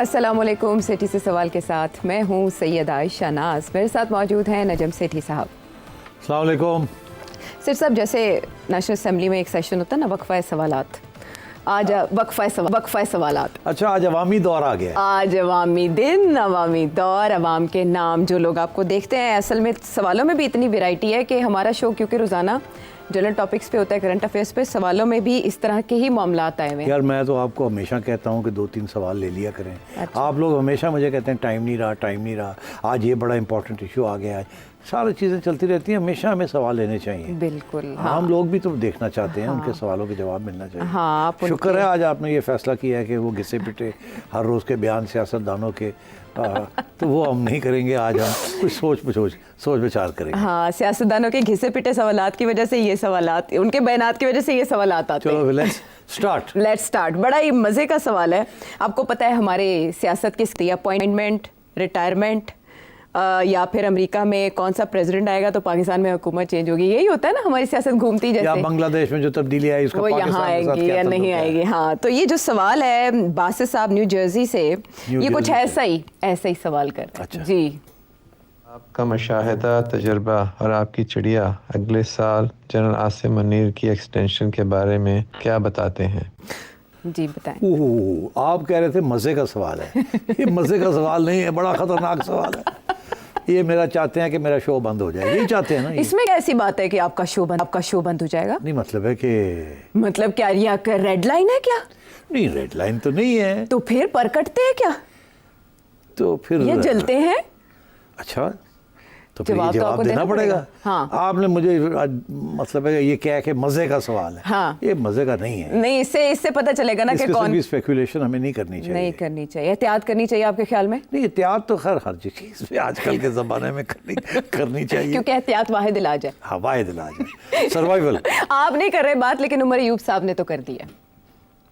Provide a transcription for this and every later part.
अस्सलामुअलैकुम। सेठी से सवाल के साथ मैं हूँ सैयद आयशा नाज। मेरे साथ मौजूद हैं नजम सेठी साहब। अस्सलाम वालेकुम। सिर साहब, जैसे नेशनल असेंबली में एक सेशन होता है ना, वक्फा सवालात, आज वक्फा सवालात। अच्छा, आज अवामी दौर आ गया। आज अवामी दिन, अवामी दौर, अवाम के नाम जो लोग आपको देखते हैं। असल में सवालों में भी इतनी वैरायटी है कि हमारा शो क्योंकि रोज़ाना जनरल टॉपिक्स पे होता है, करंट अफेयर्स पे, सवालों में भी इस तरह के ही मामलात आए हुए हैं। यार मैं तो आपको हमेशा कहता हूँ कि 2-3 सवाल ले लिया करें। अच्छा। आप लोग हमेशा मुझे कहते हैं टाइम नहीं रहा, आज ये बड़ा इंपॉर्टेंट इशू आ गया है। सारी चीज़ें चलती रहती हैं, हमेशा हमें सवाल लेने चाहिए। बिल्कुल, हाँ। हम लोग भी तो देखना चाहते हैं, उनके सवालों के जवाब मिलना चाहिए। हाँ, शुक्र है आज आपने ये फैसला किया है कि वो घिसे पिटे हर रोज़ के बयान सियासतदानों के तो वो हम नहीं करेंगे। आज हम कुछ सोच विचार करेंगे। हाँ, सियासतदानों के घिसे पिटे सवालात की वजह से ये सवालात, उनके बयानात की वजह से ये सवालात आते हैं। चलो लेट्स स्टार्ट। बड़ा ही मज़े का सवाल है। आपको पता है हमारे सियासत की अपॉइंटमेंट, रिटायरमेंट, या फिर अमेरिका में कौन सा प्रेसिडेंट आएगा तो पाकिस्तान में हुकूमत चेंज होगी, यही होता है ना हमारी सियासत घूमती जैसे। या बांग्लादेश में जो तब्दीली आई उसका वो यहाँ आएगी या नहीं आएगी। हाँ, तो ये जो सवाल है बासित साहब न्यू जर्सी से, ये कुछ ऐसा ही सवाल करते हैं। अच्छा। जी, आपका मुशाहिदा, तजुर्बा और आपकी चिड़िया अगले साल जनरल आसिम मुनीर की एक्सटेंशन के बारे में क्या बताते हैं? जी बताएं। ओह, आप कह रहे थे मज़े का सवाल है। ये मज़े का सवाल नहीं है, बड़ा ख़तरनाक सवाल है। ये मेरा चाहते हैं कि मेरा शो बंद हो जाए, यही चाहते हैं ना। इसमें क्या ऐसी बात है कि आपका शो बंद हो जाएगा? नहीं, मतलब है कि मतलब क्या ये रेड लाइन है क्या? नहीं, रेड लाइन तो नहीं है। तो फिर परकटते हैं क्या? तो फिर ये जलते हैं? अच्छा, तो फिर जवाब ये तो जवाब आपको देना पड़ेगा। हाँ। आपने मुझे मतलब है ये क्या है कि मज़े का सवाल है। हाँ। ये मज़े का नहीं है। नहीं, इससे पता चलेगा ना कि कौन। स्पेकुलेशन हमें नहीं करनी चाहिए। नहीं करनी चाहिए, एहतियात करनी चाहिए आपके ख्याल में? नहीं, एहतियात तो खैर हर चीज़ पे आजकल के ज़माने में करनी चाहिए। क्योंकि एहतियात वाहिद इलाज है। हाँ, वाहिद इलाज है, सर्वाइवल। आप नहीं कर रहे बात, लेकिन उमर अयूब साहब ने तो कर दी है,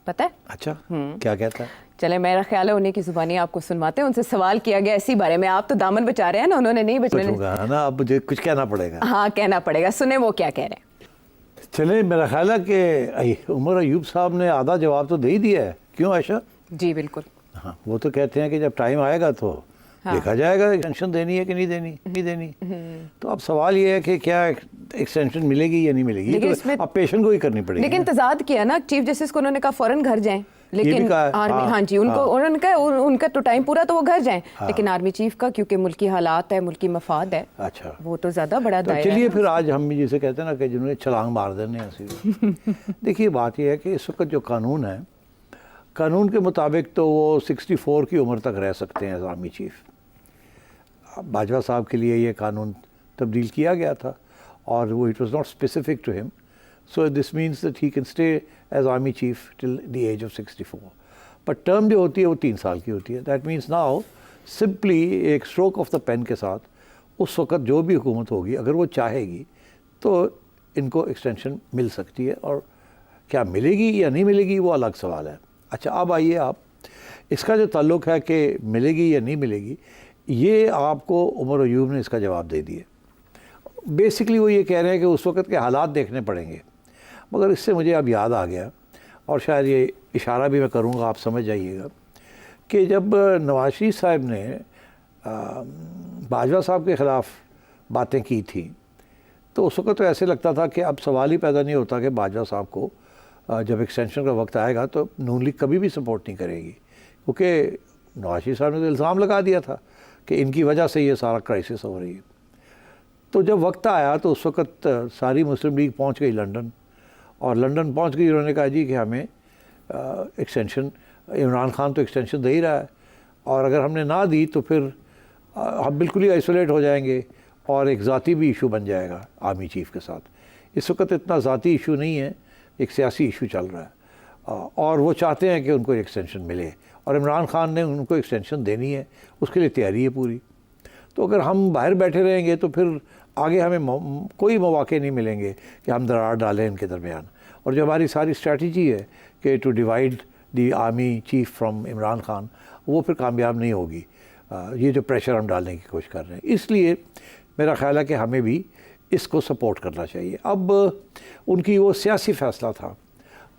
पता है? अच्छा, क्या कहता है? चले, मेरा ख्याल है उन्हीं की जुबानी आपको सुनवाते हैं। उनसे सवाल किया गया इसी बारे में। आप तो दामन बचा रहे हैं ना, उन्होंने नहीं बचूंगा ना, अब मुझे कुछ कहना पड़ेगा। हाँ, कहना पड़ेगा। सुने वो क्या कह रहे हैं। चले, मेरा ख्याल है कि उमर अयूब साहब ने आधा जवाब तो दे ही दिया है। क्यों आयशा? जी बिल्कुल। हाँ, वो तो कहते हैं कि जब टाइम आएगा तो देखा जाएगा एक्सटेंशन देनी है कि नहीं देनी। तो अब सवाल ये है कि क्या एक्सटेंशन मिलेगी या नहीं मिलेगी, तो अब पेशेंट को ही करनी पड़ेगी। लेकिन तजाद किया ना चीफ जस्टिस को, उन्होंने कहा फौरन घर जाएं, लेकिन आर्मी, हाँ जी, उन्होंने कहा उनका तो टाइम पूरा तो वो घर जाएं, लेकिन आर्मी चीफ का क्योंकि मुल्की हालात है, मुल्की मफाद है, अच्छा, वो तो ज्यादा बड़ा दायरा है। चलिए फिर आज हम भी जिसे कहते हैं ना कि जिन्होंने छलांग मार देने हैं। देखिए, बात यह है कि इस वक्त जो कानून है, कानून के मुताबिक तो वो 64 की उम्र तक रह सकते हैं आर्मी चीफ। बाजवा साहब के लिए ये कानून तब्दील किया गया था और वो it was not specific to him, so this means that he can stay as army chief till the age of 64। पर टर्म जो होती है वो 3 साल की होती है। दैट मीन्स नाउ सिंपली एक स्ट्रोक ऑफ द पेन के साथ उस वक्त जो भी हुकूमत होगी, अगर वो चाहेगी तो इनको एक्सटेंशन मिल सकती है, और क्या मिलेगी या नहीं मिलेगी वो अलग सवाल है। अच्छा, अब आइए आप, इसका जो ताल्लुक़ है कि मिलेगी या नहीं मिलेगी, ये आपको उमर अयूब ने इसका जवाब दे दिए। बेसिकली वो ये कह रहे हैं कि उस वक्त के हालात देखने पड़ेंगे। मगर इससे मुझे अब याद आ गया, और शायद ये इशारा भी मैं करूँगा, आप समझ जाइएगा, कि जब नवाज शरीफ साहब ने बाजवा साहब के ख़िलाफ़ बातें की थी, तो उस वक्त तो ऐसे लगता था कि अब सवाल ही पैदा नहीं होता कि बाजवा साहब को जब एक्सटेंशन का वक्त आएगा तो नून लीग कभी भी सपोर्ट नहीं करेगी, क्योंकि नवाज शरीफ साहब ने तो इल्ज़ाम लगा दिया था कि इनकी वजह से ये सारा क्राइसिस हो रही है। तो जब वक्त आया तो उस वक्त सारी मुस्लिम लीग पहुंच गई लंदन, और लंदन पहुंच गई, उन्होंने कहा जी कि हमें एक्सटेंशन, इमरान खान तो एक्सटेंशन दे ही रहा है, और अगर हमने ना दी तो फिर हम बिल्कुल ही आइसोलेट हो जाएंगे और एक ज़ाती भी इशू बन जाएगा आर्मी चीफ़ के साथ। इस वक्त इतना ज़ाती इशू नहीं है, एक सियासी इशू चल रहा है, और वो चाहते हैं कि उनको एक्सटेंशन मिले, और इमरान खान ने उनको एक्सटेंशन देनी है, उसके लिए तैयारी है पूरी। तो अगर हम बाहर बैठे रहेंगे तो फिर आगे हमें कोई मौके नहीं मिलेंगे कि हम दरार डालें इनके दरमियान। और जो हमारी सारी स्ट्रैटेजी है कि to divide the army chief from Imran Khan, वो फिर कामयाब नहीं होगी। ये जो प्रेशर हम डालने की कोशिश कर रहे हैं, इसलिए मेरा ख्याल है कि हमें भी इसको सपोर्ट करना चाहिए। अब उनकी वो सियासी फ़ैसला था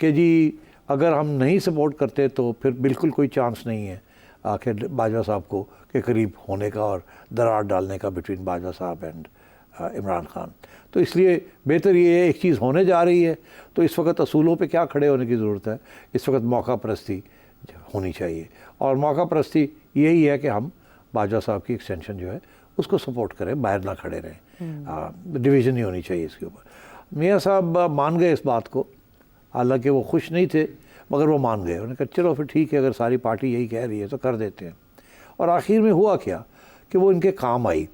कि जी अगर हम नहीं सपोर्ट करते तो फिर बिल्कुल कोई चांस नहीं है आखिर बाजवा साहब को के करीब होने का और दरार डालने का बिटवीन बाजवा साहब एंड इमरान खान। तो इसलिए बेहतर ये है, एक चीज़ होने जा रही है तो इस वक्त असूलों पे क्या खड़े होने की ज़रूरत है, इस वक्त मौका परस्ती होनी चाहिए। और मौका परस्ती यही है कि हम बाजवा साहब की एक्सटेंशन जो है उसको सपोर्ट करें, बाहर ना खड़े रहें। डिवीज़न नहीं होनी चाहिए इसके ऊपर। मियाँ साहब मान गए इस बात को, हालांकि वो खुश नहीं थे मगर वो मान गए। उन्होंने कहा चलो फिर ठीक है, अगर सारी पार्टी यही कह रही है तो कर देते हैं। और आखिर में हुआ क्या कि वो इनके काम आई,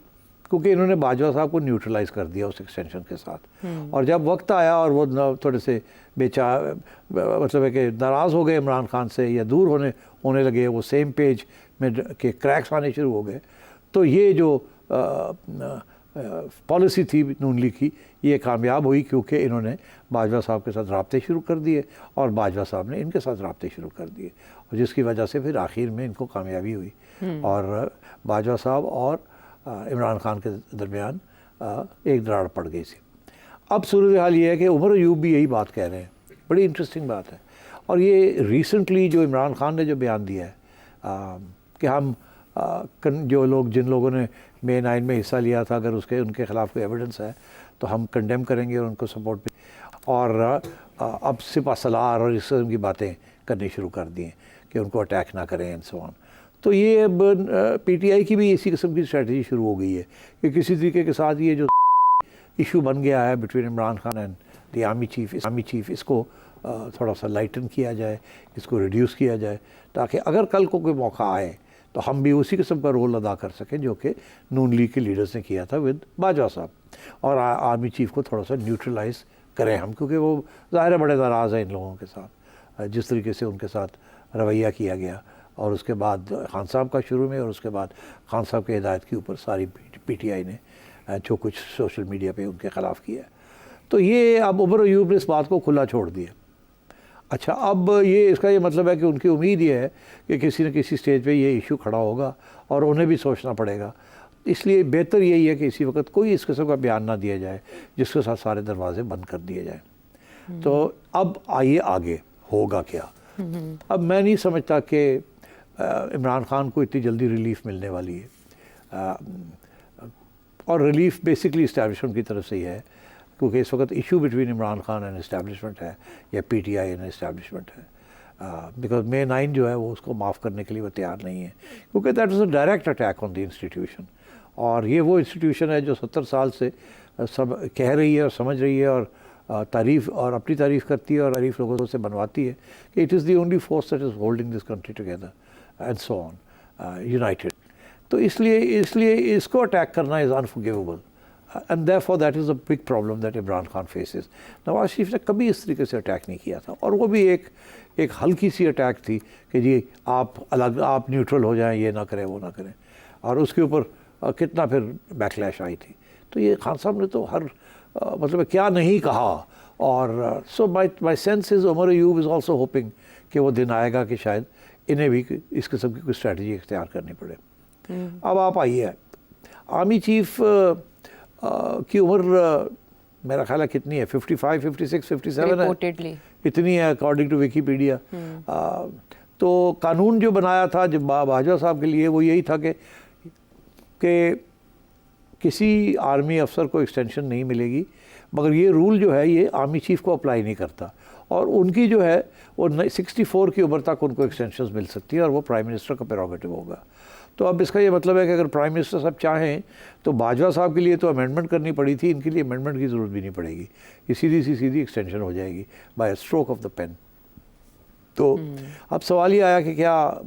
क्योंकि इन्होंने बाजवा साहब को न्यूट्रलाइज़ कर दिया उस एक्सटेंशन के साथ। और जब वक्त आया और वो थोड़े से मतलब है कि नाराज़ हो गए इमरान खान से या दूर होने लगे, वो सेम पेज में के क्रैक्स आने शुरू हो गए, तो ये जो पॉलिसी थी नून लीग की ये कामयाब हुई, क्योंकि इन्होंने बाजवा साहब के साथ रबते शुरू कर दिए और बाजवा साहब ने इनके साथ रबते शुरू कर दिए, और जिसकी वजह से फिर आखिर में इनको कामयाबी हुई और बाजवा साहब और इमरान खान के दरमियान एक दरार पड़ गई थी। अब सूरत हाल ये है कि उमर अयूब भी यही बात कह रहे हैं, बड़ी इंटरेस्टिंग बात है। और ये रिसेंटली जो इमरान खान ने जो बयान दिया है कि हम जो लोग जिन लोगों ने मे 9 में हिस्सा लिया था, अगर उनके ख़िलाफ़ कोई एविडेंस है तो हम कंडेम करेंगे और उनको सपोर्ट भी, और अब सिपा सलार और इस किस्म की बातें करनी शुरू कर दी हैं कि उनको अटैक ना करें एंड सो ऑन। तो ये अब पीटीआई की भी इसी किस्म की स्ट्रेटजी शुरू हो गई है कि किसी तरीके के साथ ये जो इशू बन गया है between Imran Khan and the army chief, इसको थोड़ा सा लाइटन किया जाए, इसको रिड्यूस किया जाए, ताकि अगर कल को कोई मौका आए तो हम भी उसी किस्म का रोल अदा कर सकें जो कि नून लीग के लीडर्स ने किया था विद बाजवा साहब, और आर्मी चीफ को थोड़ा सा न्यूट्रलाइज़ करें हम, क्योंकि वो ज़ाहिर है बड़े नाराज़ हैं इन लोगों के साथ जिस तरीके से उनके साथ रवैया किया गया, और उसके बाद खान साहब का शुरू में और उसके बाद खान साहब के हिदायत के ऊपर सारी पीटीआई ने जो कुछ सोशल मीडिया पे उनके ख़िलाफ़ किया। तो ये अब उमर अयूब ने इस बात को खुला छोड़ दिया। अच्छा, अब ये इसका ये मतलब है कि उनकी उम्मीद ये है कि किसी न किसी स्टेज पे ये इशू खड़ा होगा और उन्हें भी सोचना पड़ेगा। इसलिए बेहतर यही है कि इसी वक्त कोई इस किस्म का बयान ना दिया जाए जिसके साथ सारे दरवाजे बंद कर दिए जाए। तो अब आइए आगे होगा क्या। अब मैं नहीं समझता कि इमरान खान को इतनी जल्दी रिलीफ मिलने वाली है, और रिलीफ बेसिकली इस्टेब्लिशमेंट की तरफ से ही है, क्योंकि इस वक्त issue between Imran Khan and establishment है या पीटीआई एंड इस्टेब्लिशमेंट है। बिकॉज मे 9 जो है वो उसको माफ़ करने के लिए वो तैयार नहीं है, क्योंकि that is a direct attack on the institution. और ये वो इंस्टीट्यूशन है जो 70 साल से सब कह रही है और समझ रही है और तारीफ़ और अपनी तारीफ़ करती है और तारीफ़ लोगों से बनवाती है कि it is the only force that is holding this country together and so on, united. तो इसलिए इसको अटैक करना is unforgivable, and therefore that is a big problem that Imran Khan faces. Nawaz Sharif ने कभी इस तरीके से अटैक नहीं किया था, और वो भी एक हल्की सी अटैक थी कि जी आप अलग, आप न्यूट्रल हो जाएं, ये ना करें वो ना करें, और उसके ऊपर कितना फिर बैकलैश आई थी। तो ये खान साहब ने तो हर मतलब क्या नहीं कहा। और so my sense is Umar Ayub is also hoping कि वो दिन आएगा कि शायद इन्हें भी इस किस्म की कोई स्ट्रैटेजी इख्तियार करनी पड़े। अब आप आइए, आर्मी चीफ की उम्र मेरा ख्याल है कितनी है, 55, 56, 57 है, इतनी है अकॉर्डिंग टू विकीपीडिया। तो कानून जो बनाया था जब बाजवा साहब के लिए वो यही था कि किसी आर्मी अफसर को एक्सटेंशन नहीं मिलेगी, मगर ये रूल जो है ये आर्मी चीफ को अप्लाई नहीं करता, और उनकी जो है वो 64 की उम्र तक उनको एक्सटेंशन मिल सकती है, और वो प्राइम मिनिस्टर का प्रेरोगेटिव होगा। तो अब इसका ये मतलब है कि अगर प्राइम मिनिस्टर साहब चाहें तो बाजवा साहब के लिए तो अमेंडमेंट करनी पड़ी थी, इनके लिए अमेंडमेंट की ज़रूरत भी नहीं पड़ेगी, ये सीधी एक्सटेंशन हो जाएगी by stroke of the pen. तो अब सवाल ये आया कि क्या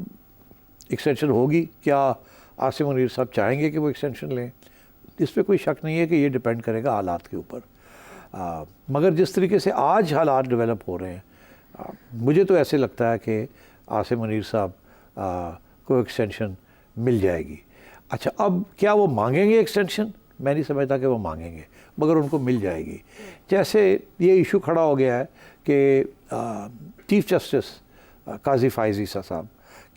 एक्सटेंशन होगी, क्या आसिम मुनीर साहब चाहेंगे कि वो एक्सटेंशन लें। इस पर कोई शक नहीं है कि ये डिपेंड करेगा हालात के ऊपर, मगर जिस तरीके से आज हालात डेवलप हो रहे हैं, मुझे तो ऐसे लगता है कि आसिम मुनीर साहब को एक्सटेंशन मिल जाएगी। अच्छा, अब क्या वो मांगेंगे एक्सटेंशन? मैं नहीं समझता कि वो मांगेंगे, मगर उनको मिल जाएगी। जैसे ये इशू खड़ा हो गया है कि चीफ जस्टिस काजी फायज़ ईसा साहब,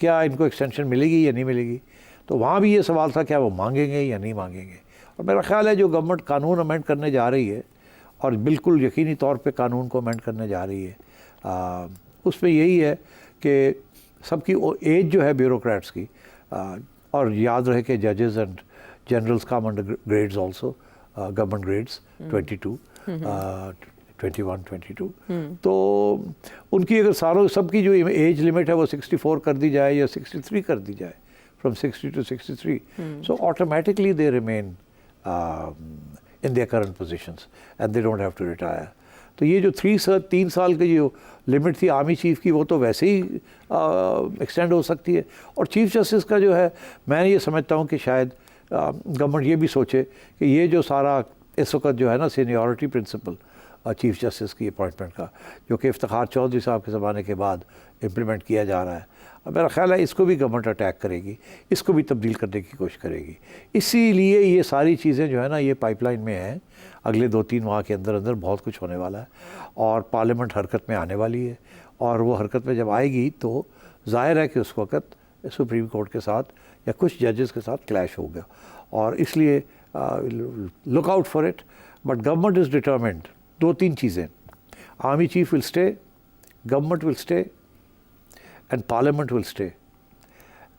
क्या इनको एक्सटेंशन मिलेगी या नहीं मिलेगी, तो वहाँ भी ये सवाल था क्या वो मांगेंगे या नहीं मांगेंगे। और मेरा ख्याल है जो गवर्नमेंट कानून अमेंड करने जा रही है, और बिल्कुल यकीनी तौर पे कानून को अमेंड करने जा रही है, उसमें यही है कि सबकी एज जो है ब्यूरोक्रेट्स की, और याद रहे कि जजेस and generals come under grades also, government grades 22, 21, 22, तो उनकी अगर सारों सबकी जो एज लिमिट है वो 64 कर दी जाए या 63 कर दी जाए, from 60 to 63, so automatically they remain in their current positions and they don't have to retire. तो ये जो 3 साल की जो लिमिट थी आर्मी चीफ की, वो तो वैसे ही एक्सटेंड हो सकती है। और चीफ जस्टिस का जो है, मैं ये समझता हूँ कि शायद गवर्नमेंट ये भी सोचे कि ये जो सारा इस वक्त जो है ना सीनियरिटी प्रिंसिपल चीफ जस्टिस की अपॉइंटमेंट का, जो कि इफ्तिखार चौधरी साहब के ज़माने के बाद इम्प्लीमेंट किया जा रहा है, अब मेरा ख्याल है इसको भी गवर्नमेंट अटैक करेगी, इसको भी तब्दील करने की कोशिश करेगी। इसीलिए ये सारी चीज़ें जो है ना ये पाइपलाइन में हैं, अगले 2-3 माह के अंदर अंदर बहुत कुछ होने वाला है और पार्लियामेंट हरकत में आने वाली है, और वो हरकत में जब आएगी तो जाहिर है कि उस वक्त सुप्रीम कोर्ट के साथ या कुछ जजेस के साथ क्लैश होगा, और इसलिए look out for it. But government is determined, 2-3 चीज़ें, army chief will stay, government will stay and parliament will stay,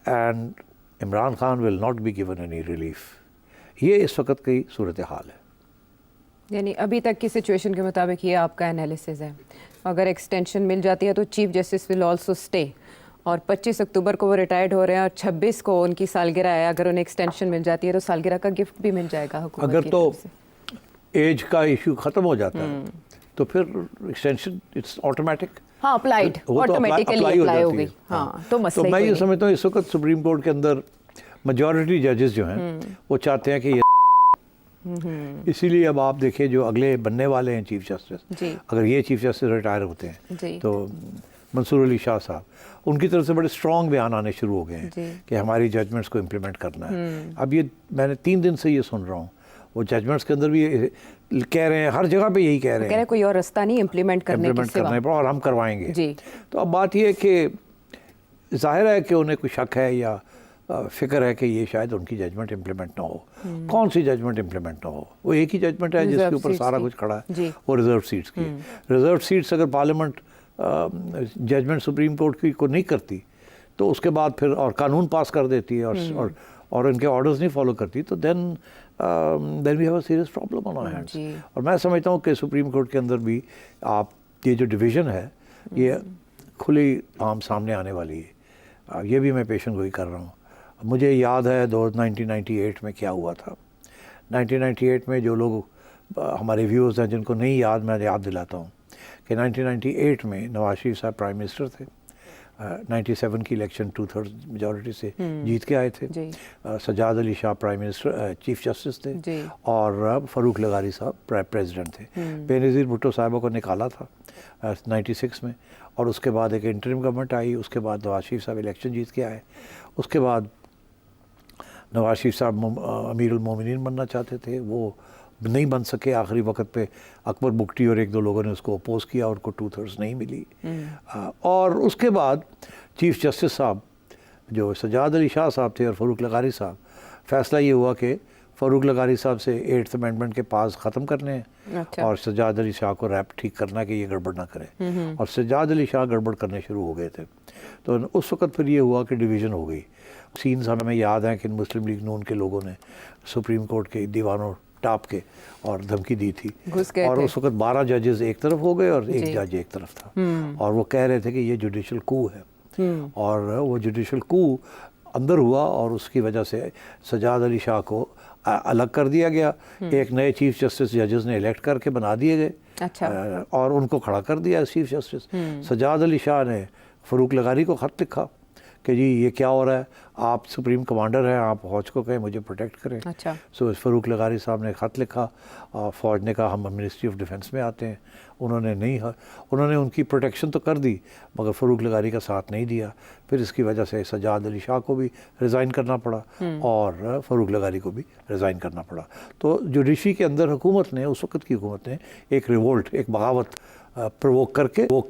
and Imran Khan will not be given any relief. ये इस वक्त की सूरत हाल है। यानी अभी तक की सिचुएशन के मुताबिक ये आपका एनालिसिस है। अगर एक्सटेंशन मिल जाती है तो chief justice will also stay, और 25 अक्टूबर को वो रिटायर्ड हो रहे हैं और 26 को उनकी सालगिरह है, अगर उन्हें एक्सटेंशन मिल जाती है तो सालगिरह का गिफ्ट भी मिल जाएगा हुकूमत अगर की तो तरफ से। एज का इशू ख़त्म हो जाता है तो फिर एक्सटेंशन इट्स ऑटोमेटिक, हाँ अप्लाइड, ऑटोमेटिकली अप्लाई हो गई। हाँ तो मसला तो ही मैं कोई ये नहीं। समझता हूँ इस वक्त सुप्रीम कोर्ट के अंदर मेजॉरिटी जजेस जो हैं वो चाहते हैं कि ये इसीलिए अब आप देखिए जो अगले बनने वाले हैं चीफ जस्टिस, जी अगर ये चीफ जस्टिस रिटायर होते हैं जी तो मंसूर अली शाह साहब, उनकी तरफ से बड़े स्ट्रॉन्ग बयान आने शुरू हो गए हैं जी। कि हमारी जजमेंट्स को इम्प्लीमेंट करना है। अब ये मैंने 3 दिन से ये सुन रहा हूँ, वो जजमेंट्स के अंदर भी ये कह रहे हैं, हर जगह पे यही कह रहे हैं कोई और रास्ता नहीं इम्प्लीमेंट करने के सिवा। पर, और हम करवाएंगे। जी। तो अब बात ये है कि जाहिर है कि उन्हें कोई शक है या फिक्र है कि ये शायद उनकी जजमेंट इम्प्लीमेंट ना हो। कौन सी जजमेंट इम्प्लीमेंट ना हो? वो एक ही जजमेंट है जिसके ऊपर सारा कुछ खड़ा है, वो रिजर्व सीट्स की। रिजर्व सीट्स अगर पार्लियामेंट जजमेंट सुप्रीम कोर्ट की को नहीं करती तो उसके बाद फिर और कानून पास कर देती है और इनके ऑर्डर्स नहीं फॉलो करती, तो then we have a serious problem on our hands. और मैं समझता हूँ कि सुप्रीम कोर्ट के अंदर भी आप ये जो डिवीज़न है ये खुली आम सामने आने वाली है। ये भी मैं पेशन गोई कर रहा हूँ। मुझे याद है 1998 में क्या हुआ था। 1998 में जो लोग हमारे व्यूअर्स हैं जिनको नहीं याद, मैं याद दिलाता हूँ कि 1998 में नवाज शरीफ साहब प्राइम मिनिस्टर थे। 97 की इलेक्शन 2/3 मेजॉरिटी से जीत के आए थे। Sajjad Ali Shah prime minister chief justice थे और फ़रूक लगारी साहब प्रेसिडेंट थे। बेनज़ीर भुट्टो साहबा को निकाला था 96 में, और उसके बाद एक इंटरिम गवर्नमेंट आई। उसके बाद नवाज शरीफ साहब इलेक्शन जीत के आए। उसके बाद नवाज शरीफ साहब अमीरुल मोमिनीन बनना चाहते थे, वो नहीं बन सके। आखिरी वक्त पे अकबर बुगटी और 1-2 लोगों ने उसको अपोज़ किया और उनको 2/3 नहीं मिली। और उसके बाद चीफ जस्टिस साहब जो सजाद अली शाह साहब थे और फ़रूक लगारी साहब, फ़ैसला ये हुआ कि फ़रूक लगारी साहब से 8th अमेंडमेंट के पास ख़त्म करने हैं। अच्छा। और सजाद अली शाह को रैप ठीक करना कि ये गड़बड़ ना करें। और सजाद अली शाह गड़बड़ करने शुरू हो गए थे। तो उस वक्त फिर ये हुआ कि डिवीज़न हो गई। सीन्स हमें याद हैं कि मुस्लिम लीग नून के लोगों ने सुप्रीम कोर्ट के दीवानों टाप के और धमकी दी थी, और उस वक्त 12 जजेस एक तरफ हो गए और 1 जज एक तरफ था, और वो कह रहे थे कि ये जुडिशल कू है। और वो जुडिशल कू अंदर हुआ और उसकी वजह से सजाद अली शाह को अलग कर दिया गया। एक नए चीफ जस्टिस जजेस ने इलेक्ट करके बना दिए गए। अच्छा। और उनको खड़ा कर दिया चीफ जस्टिस। सजाद अली शाह ने फ़रूक लगारी को ख़त लिखा कि जी ये क्या हो रहा है, आप सुप्रीम कमांडर हैं, आप फ़ौज को कहें मुझे प्रोटेक्ट करें। अच्छा। सो फ़रूक लगारी साहब ने ख़त लिखा और फ़ौज ने कहा हम मिनिस्ट्री ऑफ डिफेंस में आते हैं। उन्होंने उनकी प्रोटेक्शन तो कर दी मगर फ़रूक लगारी का साथ नहीं दिया। फिर इसकी वजह से सजाद अली शाह को भी रिज़ाइन करना पड़ा और फ़रूक लगारी को भी रिज़ाइन करना पड़ा। तो जुडिशरी के अंदर हुकूमत ने, उस वक्त की हुकूमत ने एक रिवोल्ट, एक बगावत प्रोवोक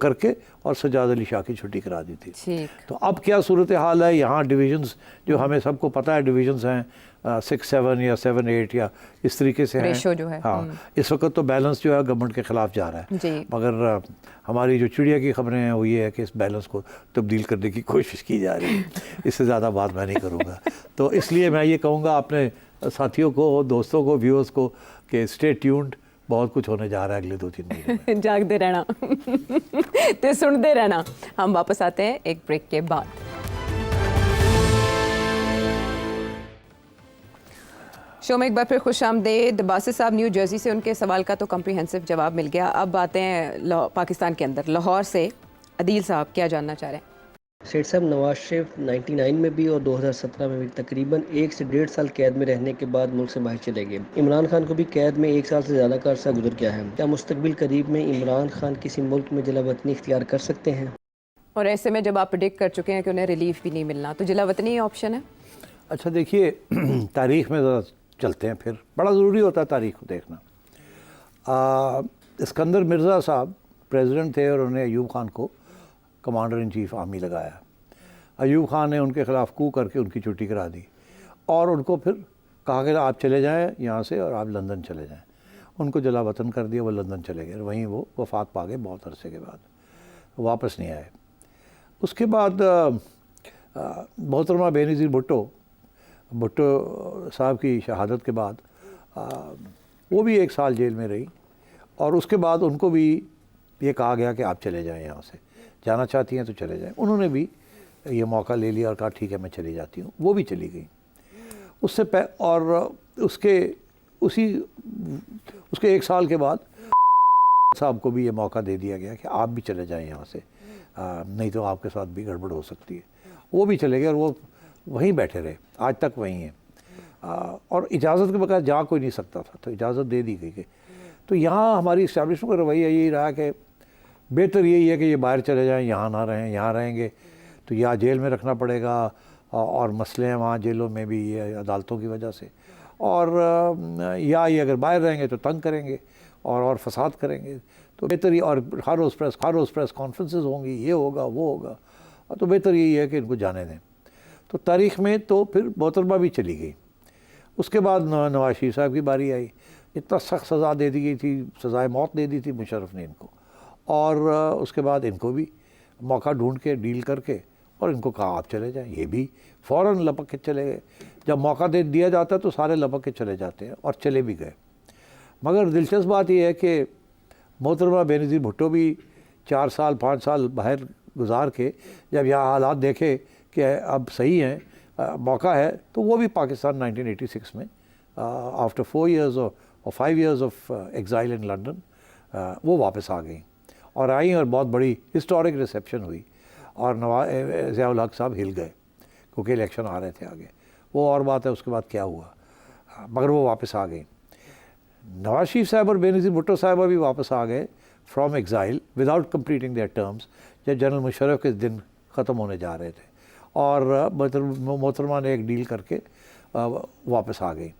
करके और सजाद अली शाह की छुट्टी करा दी थी। तो अब क्या सूरत हाल है यहाँ? डिवीज़न्स जो हमें सबको पता है डिवीज़न्स हैं, 6-7 या 7-8 या इस तरीके से हैं। रेशो जो है। हाँ, इस वक्त तो बैलेंस जो है गवर्नमेंट के ख़िलाफ़ जा रहा है। जी। मगर हमारी जो चिड़िया की खबरें हैं वो ये है कि इस बैलेंस को तब्दील करने की कोशिश की जा रही है। इससे ज़्यादा बात मैं नहीं करूँगा। तो इसलिए मैं ये कहूँगा अपने साथियों को, दोस्तों को, व्यूअर्स को कि स्टे ट्यून्ड, बहुत कुछ होने जा रहा है अगले 2-3 महीने में। जागते रहना तो सुनते रहना। हम वापस आते हैं एक ब्रेक के बाद। शो में एक बार फिर खुश आमदेद। बासित साहब न्यू जर्सी से, उनके सवाल का तो कम्प्रीहेंसिव जवाब मिल गया। अब आते हैं पाकिस्तान के अंदर, लाहौर से अदील साहब क्या जानना चाह रहे हैं? सेठ साहब, नवाज शरीफ 99 में भी और 2017 में भी तकरीबन 1 से 1.5 साल कैद में रहने के बाद मुल्क से बाहर चले गए। इमरान खान को भी कैद में 1 साल से ज़्यादा का अरसा गुजर गया है। क्या मुस्तकबिल करीब में इमरान खान किसी मुल्क में जिला वतनी इख्तियार कर सकते हैं? और ऐसे में जब आप प्रिडिक्ट कर चुके हैं कि उन्हें रिलीफ भी नहीं मिलना, तो जिला वतनी ही ऑप्शन है? अच्छा देखिए, तारीख़ में ज़रा चलते हैं, फिर बड़ा ज़रूरी होता है तारीख़ को देखना। इस्कंदर मिर्ज़ा साहब प्रेसिडेंट थे और उन्होंने अयूब खान को कमांडर इन चीफ आर्मी लगाया। अयूब खान ने उनके ख़िलाफ़ कू करके उनकी छुट्टी करा दी और उनको फिर कहा कि आप चले जाएं यहाँ से और आप लंदन चले जाएं। उनको जला वतन कर दिया, वो लंदन चले गए। वहीं वो वफ़ात पा गए बहुत अरसे के बाद, वापस नहीं आए। उसके बाद मोहतरमा बेनज़ीर भुट्टो साहब की शहादत के बाद वो भी 1 साल जेल में रही और उसके बाद उनको भी ये कहा गया कि आप चले जाएं यहाँ से, जाना चाहती हैं तो चले जाएं। उन्होंने भी ये मौका ले लिया और कहा ठीक है मैं चली जाती हूँ। वो भी चली गई। उसके 1 साल के बाद साहब को भी ये मौका दे दिया गया कि आप भी चले जाएं यहाँ से, नहीं तो आपके साथ भी गड़बड़ हो सकती है। वो भी चले गए और वो वहीं बैठे रहे, आज तक वहीं हैं। और इजाज़त के बगैर जा कोई नहीं सकता था, तो इजाज़त दे दी गई। तो यहाँ हमारी इस्टेब्लिशमेंट का रवैया यही रहा कि बेहतर यही है कि ये बाहर चले जाएं, यहाँ ना रहें। यहाँ रहेंगे तो या जेल में रखना पड़ेगा और मसले हैं वहाँ जेलों में भी, ये अदालतों की वजह से, और या ये अगर बाहर रहेंगे तो तंग करेंगे और फसाद करेंगे। तो बेहतर ही, और हर रोज़ प्रेस कॉन्फ्रेंसेस होंगी, ये होगा वो होगा, तो बेहतर यही है कि इनको जाने दें। तो तारीख़ में तो फिर मोहतरमा भी चली गई। उसके बाद नवाज शरीफ साहब की बारी आई। इतना सख्त सज़ा दे दी गई थी, सज़ाए मौत दे दी थी मुशर्रफ ने इनको, और उसके बाद इनको भी मौका ढूंढ के डील करके और इनको कहा आप चले जाएं। ये भी फ़ौरन लपक के चले गए। जब मौका दे दिया जाता है तो सारे लपक के चले जाते हैं, और चले भी गए। मगर दिलचस्प बात यह है कि मोहतरमा बेनज़ीर भुट्टो भी 4 साल 5 साल बाहर गुजार के जब यहाँ हालात देखे कि अब सही हैं, मौका है, तो वो भी पाकिस्तान 1986 में आफ्टर 4 years और 5 years of exile in London वो वापस आ गई और आई, और बहुत बड़ी हिस्टोरिक रिसेप्शन हुई और ज़िया-उल हक साहब हिल गए क्योंकि इलेक्शन आ रहे थे आगे। वो और बात है उसके बाद क्या हुआ, मगर वो वापस आ गई। नवाज शरीफ साहब और बेनज़ीर भुट्टो साहब भी वापस आ गए from exile without completing their terms, जब जनरल मुशर्रफ के दिन ख़त्म होने जा रहे थे, और मोहतरमा ने एक डील करके वापस आ गई।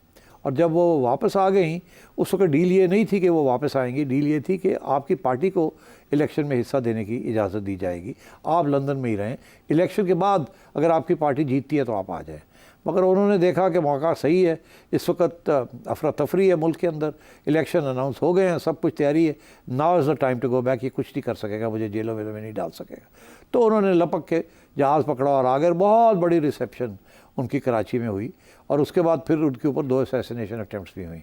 और जब वो वापस आ गई उस वक्त डील ये नहीं थी कि वो वापस आएंगी, डील ये थी कि आपकी पार्टी को इलेक्शन में हिस्सा देने की इजाज़त दी जाएगी, आप लंदन में ही रहें, इलेक्शन के बाद अगर आपकी पार्टी जीतती है तो आप आ जाएं। मगर उन्होंने देखा कि मौका सही है, इस वक्त अफरा तफरी है मुल्क के अंदर, इलेक्शन अनाउंस हो गए हैं, सब कुछ तैयारी है, now is the time to go back, ये कुछ नहीं कर सकेगा, मुझे जेलों वेलों में नहीं डाल सकेगा। तो उन्होंने लपक के जहाज़ पकड़ा और आ गए। बहुत बड़ी रिसेप्शन उनकी कराची में हुई, और उसके बाद फिर उनके ऊपर 2 असैसिनेशन अटैम्प्ट्स भी हुई,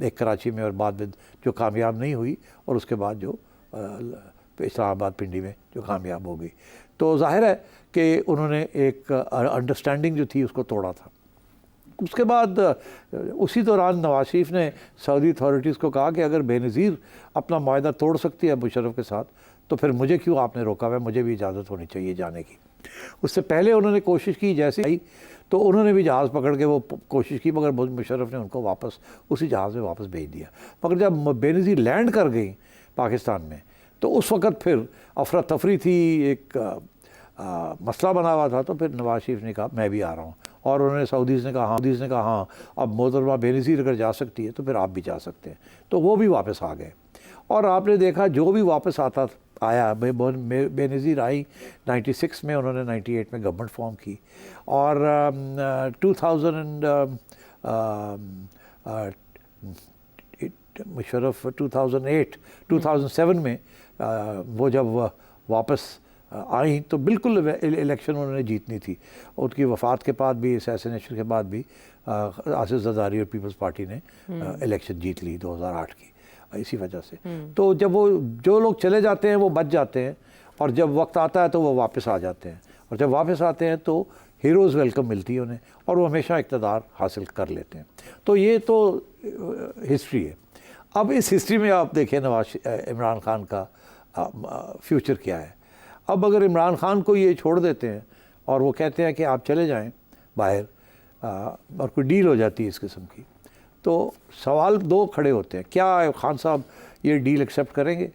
एक कराची में और बाद में जो कामयाब नहीं हुई, और उसके बाद जो इस्लामाबाद पिंडी में जो कामयाब हो गई। तो जाहिर है कि उन्होंने एक अंडरस्टैंडिंग जो थी उसको तोड़ा था। उसके बाद उसी दौरान नवाज शरीफ ने सऊदी अथॉरिटीज़ को कहा कि अगर बेनज़ीर अपना मुआहदा तोड़ सकती है मुशर्रफ के साथ, तो फिर मुझे क्यों आपने रोका हुआ है, मुझे भी इजाज़त होनी चाहिए जाने की। उससे पहले उन्होंने कोशिश की, जैसे आई तो उन्होंने भी जहाज़ पकड़ के वो कोशिश की, मगर मुशर्रफ ने उनको वापस उसी जहाज़ में वापस भेज दिया। मगर जब बेनज़ीर लैंड कर गई पाकिस्तान में, तो उस वक़्त फिर अफरा तफरी थी, एक मसला बना हुआ था। तो फिर नवाज शरीफ ने कहा मैं भी आ रहा हूँ, और उन्होंने सऊदीज़ ने कहा हाँ अब मोहतरमा बेनज़ीर अगर जा सकती है तो फिर आप भी जा सकते हैं। तो वो भी वापस आ गए, और आपने देखा जो भी वापस आया, बेनज़ीर आई 96 में, उन्होंने 98 में गवर्नमेंट फॉर्म की, और 2000 मुशर्रफ 2007 में वो जब वापस आई तो बिल्कुल इलेक्शन उन्होंने जीतनी थी। उनकी वफ़ात के बाद भी, असैसिनेशन के बाद भी आसिफ ज़रदारी और पीपल्स पार्टी ने इलेक्शन जीत ली 2008 की, इसी वजह से। तो जब वो जो लोग चले जाते हैं वो बच जाते हैं, और जब वक्त आता है तो वो वापस आ जाते हैं, और जब वापस आते हैं तो हीरोज़ वेलकम मिलती है उन्हें, और वो हमेशा इक़्तिदार हासिल कर लेते हैं। तो ये तो हिस्ट्री है। अब इस हिस्ट्री में आप देखिए इमरान खान का फ्यूचर क्या है। अब अगर इमरान खान को ये छोड़ देते हैं और वो कहते हैं कि आप चले जाएं बाहर, और कोई डील हो जाती है इस किस्म की, तो सवाल दो खड़े होते हैं। क्या खान साहब ये डील एक्सेप्ट करेंगे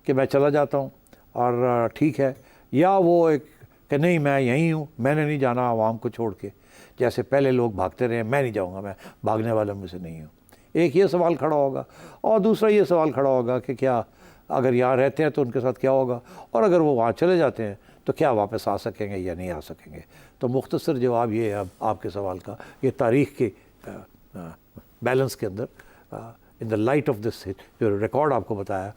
कि मैं चला जाता हूँ और ठीक है, या वो एक कि नहीं मैं यहीं हूँ, मैंने नहीं जाना आवाम को छोड़ के, जैसे पहले लोग भागते रहे, मैं नहीं जाऊँगा, मैं भागने वालों में से नहीं हूँ। एक ये सवाल खड़ा होगा, और दूसरा ये सवाल खड़ा होगा कि क्या अगर यहाँ रहते हैं तो उनके साथ क्या होगा, और अगर वो वहाँ चले जाते हैं तो क्या वापस आ सकेंगे या नहीं आ सकेंगे। तो मुख्तसर जवाब ये है अब आपके सवाल का, ये तारीख़ के बैलेंस के अंदर, in the light of this जो रिकॉर्ड आपको बताया,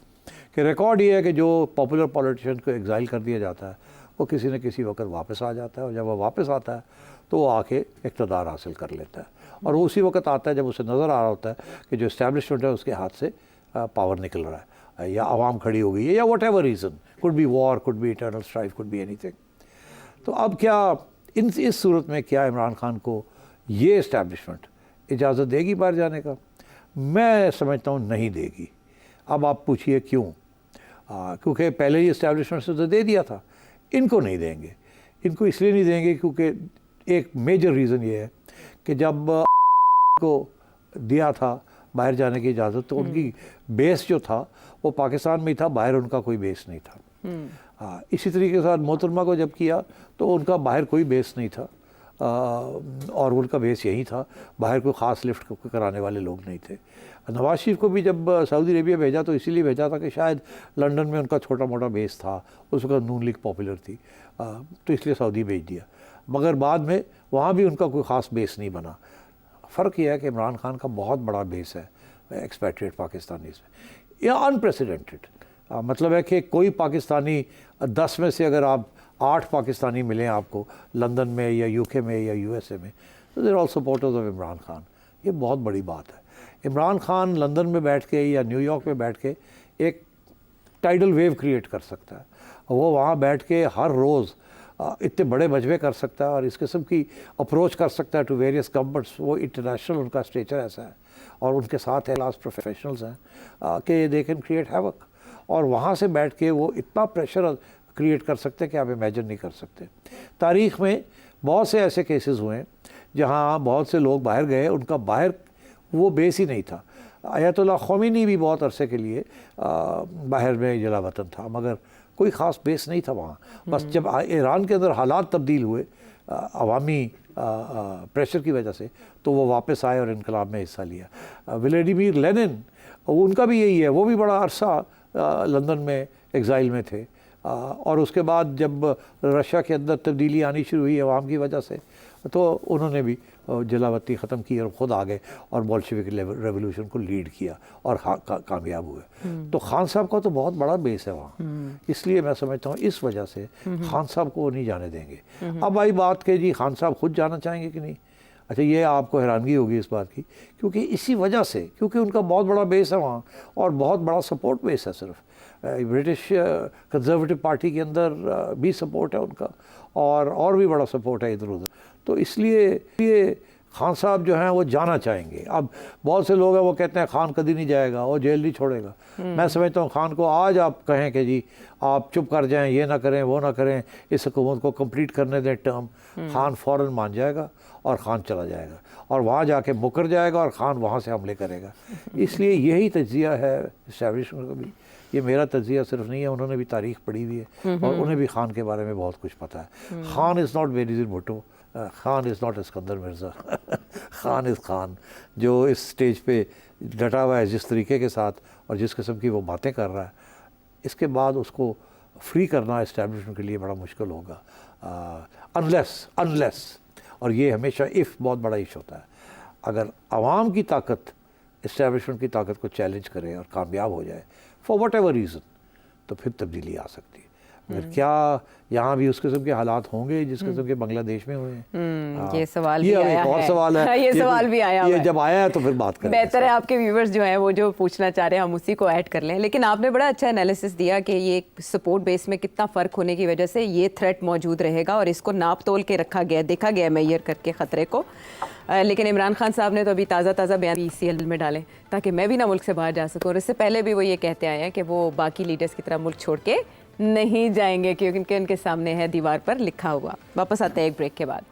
कि रिकॉर्ड ये है कि जो पॉपुलर पॉलिटिशियन को एग्जाइल कर दिया जाता है वो किसी न किसी वक्त वापस आ जाता है, और जब वो वापस आता है तो वो आके इक़्तिदार हासिल कर लेता है, और वो उसी वक्त आता है जब उसे नज़र आ रहा होता है कि जो इस्टेब्लिशमेंट है उसके हाथ से पावर निकल रहा है, या आवाम खड़ी हो गई है, या what ever reason, could be war, could be internal strife, could be anything. तो अब क्या इस सूरत में क्या इमरान खान को ये इस्टेब्लिशमेंट इजाज़त देगी बाहर जाने का? मैं समझता हूँ नहीं देगी। अब आप पूछिए क्यों? क्योंकि पहले ही इस्टेब्लिशमेंट से तो दे दिया था, इनको नहीं देंगे। इनको इसलिए नहीं देंगे क्योंकि एक मेजर रीज़न ये है कि जब को दिया था बाहर जाने की इजाज़त, तो उनकी बेस जो था वो पाकिस्तान में ही था, बाहर उनका कोई बेस नहीं था। इसी तरीके के साथ मोहतरमा को जब किया तो उनका बाहर कोई बेस नहीं था, और उनका बेस यही था, बाहर कोई ख़ास लिफ्ट कराने वाले लोग नहीं थे। नवाज शरीफ को भी जब सऊदी अरेबिया भेजा तो इसीलिए भेजा था कि शायद लंदन में उनका छोटा मोटा बेस था, उस वक्त नून लीग पॉपुलर थी, तो इसलिए सऊदी भेज दिया, मगर बाद में वहाँ भी उनका कोई ख़ास बेस नहीं बना। फ़र्क यह है कि इमरान खान का बहुत बड़ा बेस है एक्सपैट्रिएट पाकिस्तानीज़ में, यह अनप्रेसिडेंटेड। मतलब है कि कोई पाकिस्तानी 10 में से अगर आप 8 पाकिस्तानी मिलें आपको लंदन में या यूके में या यूएसए में, तो there all supporters of Imran Khan. ये बहुत बड़ी बात है। इमरान खान लंदन में बैठ के या न्यूयॉर्क में बैठ के एक टाइडल वेव क्रिएट कर सकता है, वो वहाँ बैठ के हर रोज़ इतने बड़े मजबे कर सकता है और इस किस्म की अप्रोच कर सकता है टू वेरियस गवर्नमेंट्स। वो इंटरनेशनल उनका स्टेचर ऐसा है, और उनके साथ क्लास प्रोफेशनल्स हैं कि दे कैन क्रिएट हैवक, और वहाँ से बैठ के वो इतना प्रेशर क्रिएट कर सकते हैं कि आप इमेजिन नहीं कर सकते। तारीख़ में बहुत से ऐसे केसेस हुए हैं जहाँ बहुत से लोग बाहर गए, उनका बाहर वो बेस ही नहीं था। आयतुल्लाह ख़ोमेनी भी बहुत अरसे के लिए बाहर में जला वतन था, मगर कोई ख़ास बेस नहीं था वहाँ। बस जब ईरान के अंदर हालात तब्दील हुए अवामी प्रेशर की वजह से, तो वो वापस आए और इनकलाब में हिस्सा लिया। व्लादिमीर लेनिन, उनका भी यही है, वो भी बड़ा अरसा लंदन में एग्ज़ाइल में थे, और उसके बाद जब रशिया के अंदर तब्दीली आनी शुरू हुई अवाम की वजह से, तो उन्होंने भी जलावती ख़त्म की और ख़ुद आ गए और बोल्शेविक रेवोल्यूशन को लीड किया और कामयाब हुए। तो खान साहब का तो बहुत बड़ा बेस है वहाँ, इसलिए मैं समझता हूँ इस वजह से खान साहब को नहीं जाने देंगे। अब आई बात कि जी खान साहब खुद जाना चाहेंगे कि नहीं। अच्छा, ये आपको हैरानगी होगी इस बात की, क्योंकि इसी वजह से, क्योंकि उनका बहुत बड़ा बेस है वहाँ और बहुत बड़ा सपोर्ट बेस है। सिर्फ ब्रिटिश कंजर्वेटिव पार्टी के अंदर भी सपोर्ट है उनका, और भी बड़ा सपोर्ट है इधर उधर। तो इसलिए ये खान साहब जो हैं वो जाना चाहेंगे। अब बहुत से लोग हैं वो कहते हैं खान कभी नहीं जाएगा, वो जेल नहीं छोड़ेगा। मैं समझता हूँ खान को आज आप कहें कि जी आप चुप कर जाएं, ये ना करें वो ना करें, इस हुकूमत को कंप्लीट करने दें टर्म, खान फ़ौरन मान जाएगा और खान चला जाएगा और वहाँ जाके मुकर जाएगा और खान वहाँ से हमले करेगा। इसलिए यही तज्ज़िया है इस्टेब्लिशमेंट का भी। ये मेरा तज्ज़िया सिर्फ नहीं है, उन्होंने भी तारीख़ पढ़ी हुई है और उन्हें भी खान के बारे में बहुत कुछ पता है। Khan is not Benazir Bhutto, Khan is not Iskander Mirza, Khan is Khan, जो इस स्टेज पे डटा हुआ है जिस तरीके के साथ और जिस किस्म की वो बातें कर रहा है, इसके बाद उसको फ्री करना इस्टेब्लिशमेंट के लिए बड़ा मुश्किल होगा, अनलेस और ये हमेशा इफ़ बहुत बड़ा इश होता है, अगर आवाम की ताकत इस्टेब्लिशमेंट की ताकत को चैलेंज करे और कामयाब हो जाए फॉर वट एवर रीज़न, तो फिर तब्दीली आ सकती है। मगर क्या यहाँ भी उस किस्म के हालात होंगे जिस किस्म के बांग्लादेश में हुए हैं? ये सवाल ये भी अब आया एक और है। सवाल है। ये सवाल भी आया ये हुआ है। जब आया है तो फिर बात करें। बेहतर है आपके व्यूवर्स जो हैं वो जो पूछना चाह रहे हैं हम उसी को ऐड कर लें। लेकिन आपने बड़ा अच्छा एनालिसिस दिया कि ये सपोर्ट बेस में कितना फ़र्क होने की वजह से ये थ्रेट मौजूद रहेगा और इसको नाप तोल के रखा गया, देखा गया मेजर करके ख़तरे को। लेकिन इमरान खान साहब ने तो अभी ताज़ा बयान ECL में डालें ताकि मैं भी ना मुल्क से बाहर जा सकूँ। और इससे पहले भी वो ये कहते आए हैं कि वो बाकी लीडर्स की तरह मुल्क छोड़ के नहीं जाएंगे क्योंकि उनके सामने है दीवार पर लिखा हुआ। वापस आते हैं एक ब्रेक के बाद।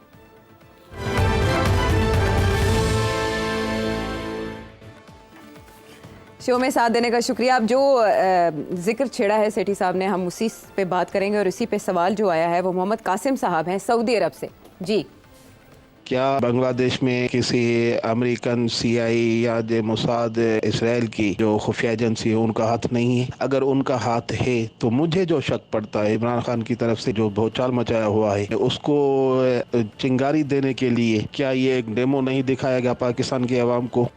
शो में साथ देने का शुक्रिया। अब जो जिक्र छेड़ा है सेठी साहब ने, हम उसी पे बात करेंगे और इसी पे सवाल जो आया है वो मोहम्मद कासिम साहब हैं सऊदी अरब से। जी, क्या बांग्लादेश में किसी अमेरिकन CIA या जो मोसाद इसराइल की जो खुफिया एजेंसी है उनका हाथ नहीं है? अगर उनका हाथ है तो मुझे जो शक पड़ता है इमरान खान की तरफ से जो भूचाल मचाया हुआ है उसको चिंगारी देने के लिए क्या ये एक डेमो नहीं दिखाया गया पाकिस्तान के अवाम को?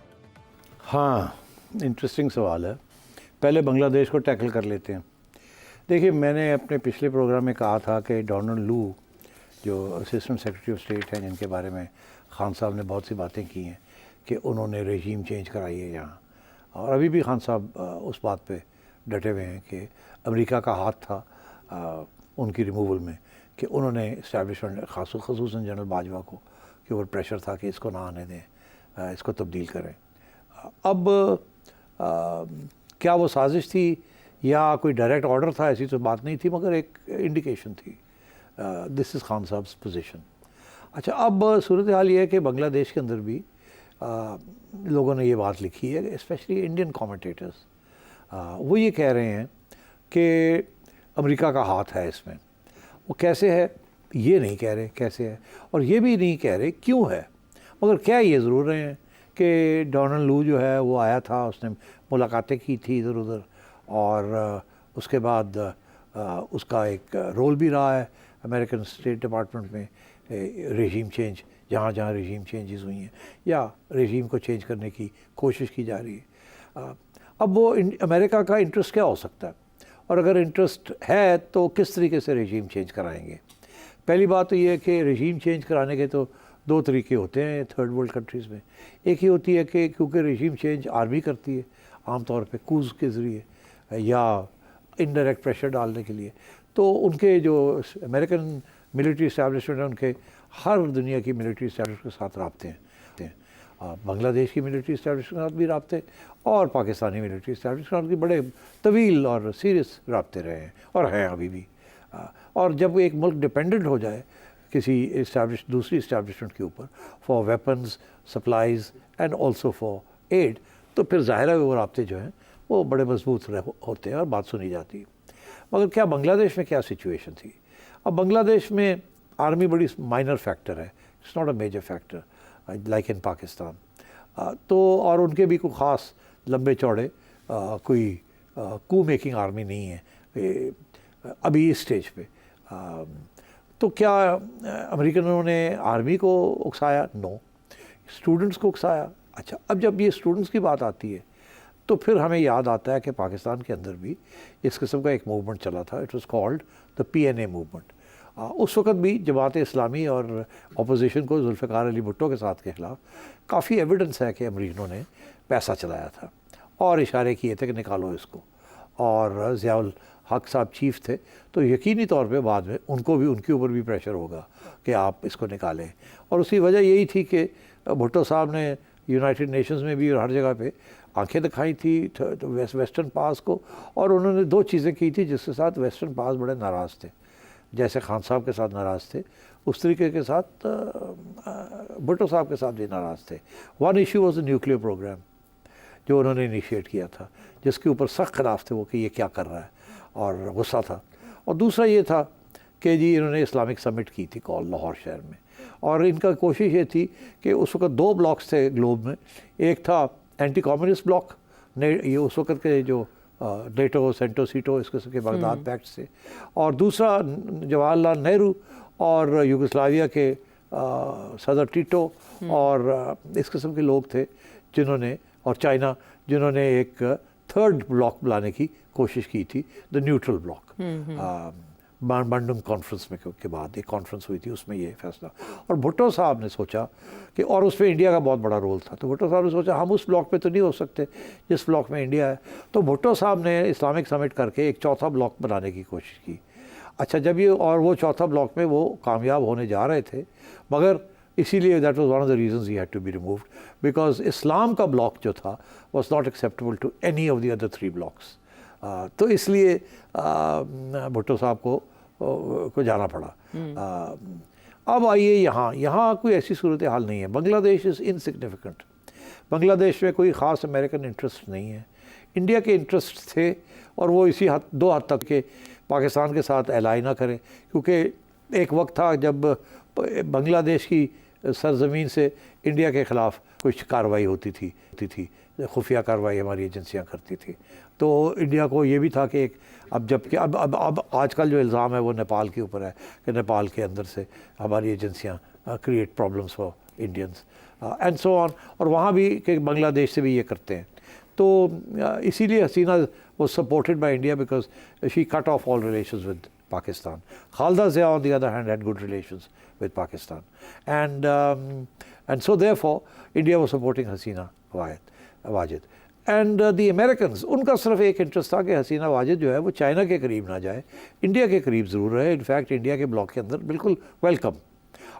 हाँ, इंटरेस्टिंग सवाल है। पहले बांग्लादेश को टैकल कर लेते हैं। देखिए, मैंने अपने पिछले प्रोग्राम में कहा था कि डोनाल्ड लू जो असिस्टेंट सेक्रेटरी ऑफ स्टेट हैं, जिनके बारे में खान साहब ने बहुत सी बातें की हैं कि उन्होंने रेजीम चेंज कराई है यहाँ, और अभी भी खान साहब उस बात पे डटे हुए हैं कि अमेरिका का हाथ था उनकी रिमूवल में, कि उन्होंने इस्टेब्लिशमेंट ख़ुसूसन जनरल बाजवा को के ऊपर प्रेशर था कि इसको ना आने दें, इसको तब्दील करें। अब क्या वो साजिश थी या कोई डायरेक्ट ऑर्डर था, ऐसी तो बात नहीं थी, मगर एक इंडिकेशन थी। दिस इज़ खान साहब्स पोजीशन। अच्छा, अब सूरत हाल ये है कि बांग्लादेश के अंदर भी लोगों ने ये बात लिखी है, स्पेशली इंडियन कमेंटेटर्स, वो ये कह रहे हैं कि अमेरिका का हाथ है इसमें। वो कैसे है ये नहीं कह रहे कैसे है, और ये भी नहीं कह रहे क्यों है, मगर क्या ये ज़रूर रहे हैं कि डोनाल्ड लू जो है वो आया था, उसने मुलाकातें की थी इधर उधर, और उसके बाद उसका एक रोल भी रहा है अमेरिकन स्टेट डिपार्टमेंट में, रेजीम चेंज जहाँ जहाँ रेजीम चेंजेस हुई हैं या रेजीम को चेंज करने की कोशिश की जा रही है। अब वो अमेरिका का इंटरेस्ट क्या हो सकता है, और अगर इंटरेस्ट है तो किस तरीके से रेजीम चेंज कराएंगे। पहली बात तो ये है कि रेजीम चेंज कराने के तो दो तरीके होते हैं थर्ड वर्ल्ड कंट्रीज़ में। एक ही होती है कि क्योंकि रेजीम चेंज आर्मी करती है आमतौर पे कूज के ज़रिए या इनडायरेक्ट प्रेशर डालने के लिए, तो उनके जो अमेरिकन मिलिट्री इस्टेब्लिशमेंट है उनके हर दुनिया की मिलिट्री इस्टेब्लिशमेंट के साथ राब्ते हैं। बांग्लादेश की मिलिट्री इस्टेब्लिशमेंट के साथ भी राब्ते और पाकिस्तानी मिलिट्री इस्टेब्लिशमेंट के बड़े तवील और सीरियस राब्ते रहे हैं और हैं अभी भी। और जब एक मुल्क डिपेंडेंट हो जाए किसी दूसरी इस्टेब्लिशमेंट के ऊपर for weapons supplies and also for aid, तो फिर ज़ाहिर है वो राब्ते जो हैं वो बड़े मजबूत होते हैं और बात सुनी जाती है। मगर क्या बांग्लादेश में क्या सिचुएशन थी? अब बांग्लादेश में आर्मी बड़ी माइनर फैक्टर है, it's not a major factor like in Pakistan. तो और उनके भी कोई ख़ास लंबे चौड़े कोई कू मेकिंग आर्मी नहीं है अभी इस स्टेज पे। तो क्या अमेरिकनों ने आर्मी को उकसाया? नो। स्टूडेंट्स को उकसाया? अच्छा, अब जब ये स्टूडेंट्स की बात आती है तो फिर हमें याद आता है कि पाकिस्तान के अंदर भी इस किस्म का एक मूवमेंट चला था, it was called the PNA movement. उस वक़्त भी जमात इस्लामी और अपोजिशन को जुल्फ़िकार अली भुट्टो के साथ के ख़िलाफ़ काफ़ी एविडेंस है कि अमरीकनों ने पैसा चलाया था और इशारे किए थे कि निकालो इसको, और ज़ियाउल हक साहब चीफ थे, तो यकीनी तौर पे बाद में उनको भी उनके ऊपर भी प्रेशर होगा कि आप इसको निकालें। और उसकी वजह यही थी कि भुट्टो साहब ने यूनाइटेड नेशंस में भी और हर जगह पे आंखें दिखाई थी वेस्टर्न पास को, और उन्होंने दो चीज़ें की थी जिसके साथ वेस्टर्न पास बड़े नाराज़ थे। जैसे खान साहब के साथ नाराज़ थे उस तरीके के साथ भुट्टो साहब के साथ भी नाराज़ थे। One issue was the nuclear programme जो उन्होंने इनिशिएट किया था, जिसके ऊपर सख्त खिलाफ थे वो कि ये क्या कर रहा है, और गुस्सा था। और दूसरा ये था कि जी इन्होंने इस्लामिक समिट की थी कॉल लाहौर शहर में, और इनका कोशिश ये थी कि उस वक़्त दो ब्लॉक्स थे ग्लोब में, एक था एंटी कम्युनिस्ट ब्लॉक, ये उस वक़्त के जो नेटो सेंटो सीटो इस किस्म के बगदाद पैक्ट से, और दूसरा जवाहरलाल नेहरू और यूगोस्लाविया के सदर टीटो और इस किस्म के लोग थे जिन्होंने, और चाइना, जिन्होंने एक थर्ड ब्लॉक बनाने की कोशिश की थी, the neutral block. Bandung conference में के बाद एक कॉन्फ्रेंस हुई थी, उसमें ये फैसला, और भुट्टो साहब ने सोचा कि, और उसमें इंडिया का बहुत बड़ा रोल था, तो भुट्टो साहब ने सोचा हम उस ब्लॉक पे तो नहीं हो सकते जिस ब्लॉक में इंडिया है, तो भुट्टो साहब ने इस्लामिक समिट करके एक चौथा ब्लॉक बनाने की कोशिश की। अच्छा, जब ये, और वो चौथा ब्लॉक में वो कामयाब होने जा रहे थे, मगर इसीलिए that was one of the reasons he had to be removed, because इस्लाम का ब्लॉक जो था was not acceptable to any of the other 3 blocks. तो इसलिए भुट्टो साहब को जाना पड़ा। अब आइए यहाँ कोई ऐसी सूरत हाल नहीं है। Bangladesh is insignificant. बांग्लादेश में कोई ख़ास अमेरिकन इंटरेस्ट नहीं है। इंडिया के इंटरेस्ट थे, और वो इसी दो हद तक के पाकिस्तान के साथ एलाई ना करें, क्योंकि एक वक्त था जब बांग्लादेश की सरजमीन से इंडिया के ख़िलाफ़ कुछ कार्रवाई होती थी, खुफिया कार्रवाई हमारी एजेंसियां करती थी। तो इंडिया को ये भी था कि अब जबकि अब आजकल जो इल्ज़ाम है वो नेपाल के ऊपर है कि नेपाल के अंदर से हमारी एजेंसियां create problems for Indians and so on, और वहाँ भी कि बांग्लादेश से भी ये करते हैं। तो इसीलिए हसीना was supported by India because she cut off all relations with Pakistan. Khalda Zia, on the other hand, had good relations with Pakistan, and so therefore India was supporting Hasina Wajid. And the Americans, उनका सिर्फ एक interest था कि हसीना वाजिद जो है वो China के करीब ना जाए, इंडिया के करीब ज़रूर रहे। इनफैक्ट इंडिया के ब्लॉक के अंदर बिल्कुल वेलकम।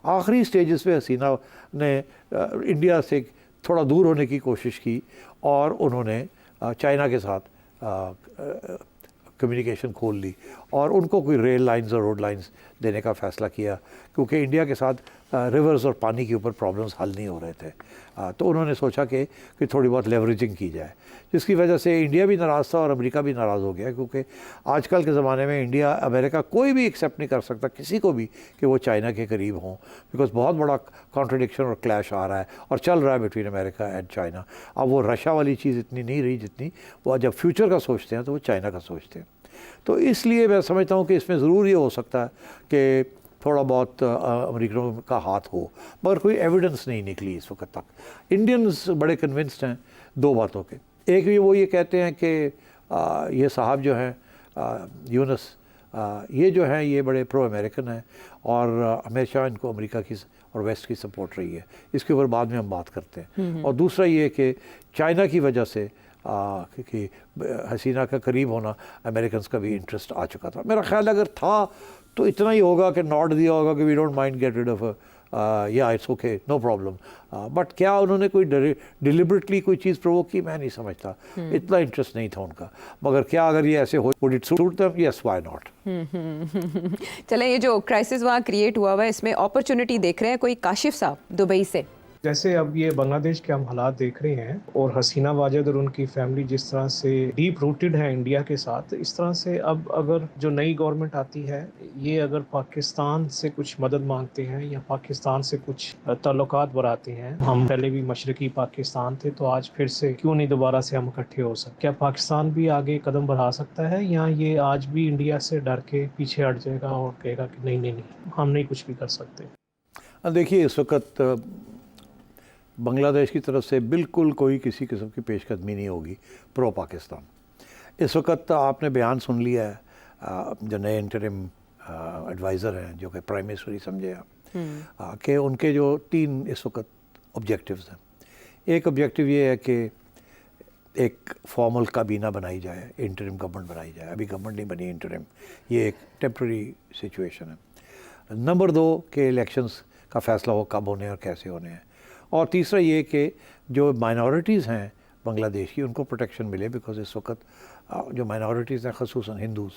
आखिरी स्टेजेस पे हसीना ने इंडिया से थोड़ा दूर होने की कोशिश की, और उन्होंने चाइना के साथ कम्युनिकेशन खोल ली, और उनको कोई रेल लाइंस और रोड लाइंस देने का फ़ैसला किया, क्योंकि इंडिया के साथ रिवर्स और पानी के ऊपर प्रॉब्लम्स हल नहीं हो रहे थे। तो उन्होंने सोचा कि थोड़ी बहुत लेवरेजिंग की जाए, जिसकी वजह से इंडिया भी नाराज़ था और अमेरिका भी नाराज़ हो गया, क्योंकि आजकल के ज़माने में इंडिया, अमेरिका कोई भी एक्सेप्ट नहीं कर सकता किसी को भी कि वो चाइना के करीब हों, बिकॉज बहुत बड़ा कॉन्ट्रडिक्शन और क्लैश आ रहा है और चल रहा है बिटवीन अमेरिका एंड चाइना। अब वो रशिया वाली चीज़ इतनी नहीं रही जितनी वो जब फ्यूचर का सोचते हैं तो वो चाइना का सोचते हैं। तो इसलिए मैं समझता हूँ कि इसमें ज़रूर ये हो सकता है कि थोड़ा बहुत अमेरिकनों का हाथ हो, मगर कोई एविडेंस नहीं निकली इस वक्त तक। इंडियंस बड़े कन्विंस्ड हैं 2 बातों के। एक भी वो ये कहते हैं कि ये साहब जो हैं यूनस, ये जो हैं ये बड़े प्रो अमेरिकन हैं, और हमेशा इनको अमेरिका की और वेस्ट की सपोर्ट रही है। इसके ऊपर बाद में हम बात करते हैं। और दूसरा ये कि चाइना की वजह से कि हसीना का करीब होना अमेरिकन्स का भी इंटरेस्ट आ चुका था। मेरा ख्याल अगर था तो इतना ही होगा कि नॉट दिया होगा कि we don't mind get rid of या it's okay, no problem. But क्या उन्होंने कोई डिलिबरेटली कोई चीज़ प्रोवोक की, मैं नहीं समझता। इतना इंटरेस्ट नहीं था उनका। मगर क्या अगर ये ऐसे हो, would it suit them? Yes, why not. चलें, ये जो क्राइसिस वहाँ क्रिएट हुआ है इसमें अपॉर्चुनिटी देख रहे हैं कोई काशिफ साहब दुबई से? जैसे अब ये बांग्लादेश के हम हालात देख रहे हैं, और हसीना वाजिद और उनकी फैमिली जिस तरह से डीप रूटेड है इंडिया के साथ, इस तरह से अब अगर जो नई गवर्नमेंट आती है, ये अगर पाकिस्तान से कुछ मदद मांगते हैं या पाकिस्तान से कुछ ताल्लुकात बढ़ाते हैं, हम पहले भी मशरकी पाकिस्तान थे, तो आज फिर से क्यों नहीं दोबारा से हम इकट्ठे हो सकते? क्या पाकिस्तान भी आगे कदम बढ़ा सकता है, या ये आज भी इंडिया से डर के पीछे हट जाएगा और कहेगा कि नहीं नहीं नहीं, हम नहीं कुछ भी कर सकते? देखिए, इस वक्त बांग्लादेश की तरफ से बिल्कुल कोई किसी किस्म की पेशकदमी नहीं होगी प्रो पाकिस्तान। इस वक्त आपने बयान सुन लिया है जो नए इंटरिम एडवाइज़र हैं, जो कि प्राइम मिनिस्टर ही समझे आप, कि उनके जो 3 इस वक्त ऑब्जेक्टिव्स हैं। एक ऑब्जेक्टिव ये है कि एक फॉर्मल काबीना बनाई जाए, इंटरिम गवर्नमेंट बनाई जाए। अभी गवर्नमेंट नहीं बनी, इंटरिम, ये एक टेम्प्रेरी सिचुएशन है। नंबर 2 के इलेक्शंस का फ़ैसला हो कब होने और कैसे होने हैं। और तीसरा ये कि जो माइनॉरिटीज़ हैं बांग्लादेश की, उनको प्रोटेक्शन मिले, बिकॉज इस वक्त जो माइनॉरिटीज़ हैं ख़ुसूसन हिंदूज़,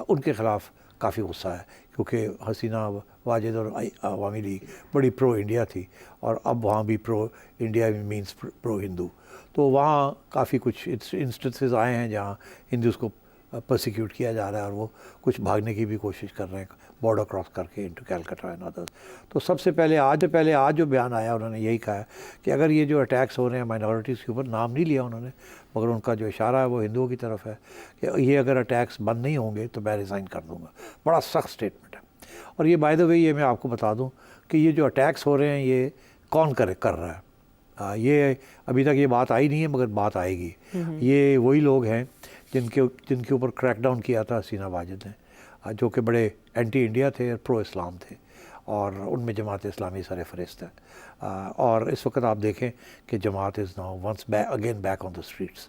उनके ख़िलाफ़ काफ़ी गुस्सा है, क्योंकि हसीना वाजिद और अवामी लीग बड़ी प्रो इंडिया थी, और अब वहाँ भी pro India means pro Hindu. तो वहाँ काफ़ी कुछ इंस्टेंसेस आए हैं जहाँ हिंदूज़ को परसिक्यूट किया जा रहा है, और वो कुछ भागने की भी कोशिश कर रहे हैं बॉर्डर क्रॉस करके इनटू कैलकाटा एंड अदर्स। तो सबसे पहले आज जो बयान आया, उन्होंने यही कहा है कि अगर ये जो अटैक्स हो रहे हैं माइनॉरिटीज़ के ऊपर, नाम नहीं लिया उन्होंने, मगर उनका जो इशारा है वो हिंदुओं की तरफ है कि ये अगर अटैक्स बंद नहीं होंगे तो मैं रिज़ाइन कर दूँगा। बड़ा सख्त स्टेटमेंट है। और ये बाय द वे, ये मैं आपको बता दूँ कि ये जो अटैक्स हो रहे हैं ये कौन कर रहा है। ये अभी तक ये बात आई नहीं है, मगर बात आएगी। ये वही लोग हैं जिनके ऊपर क्रैकडाउन किया था हसीना वाजिद ने, जो कि बड़े एंटी इंडिया थे और प्रो इस्लाम थे, और उनमें जमात इस्लामी सरफहरिस्त है। और इस वक्त आप देखें कि Jamaat is now once again back on the streets.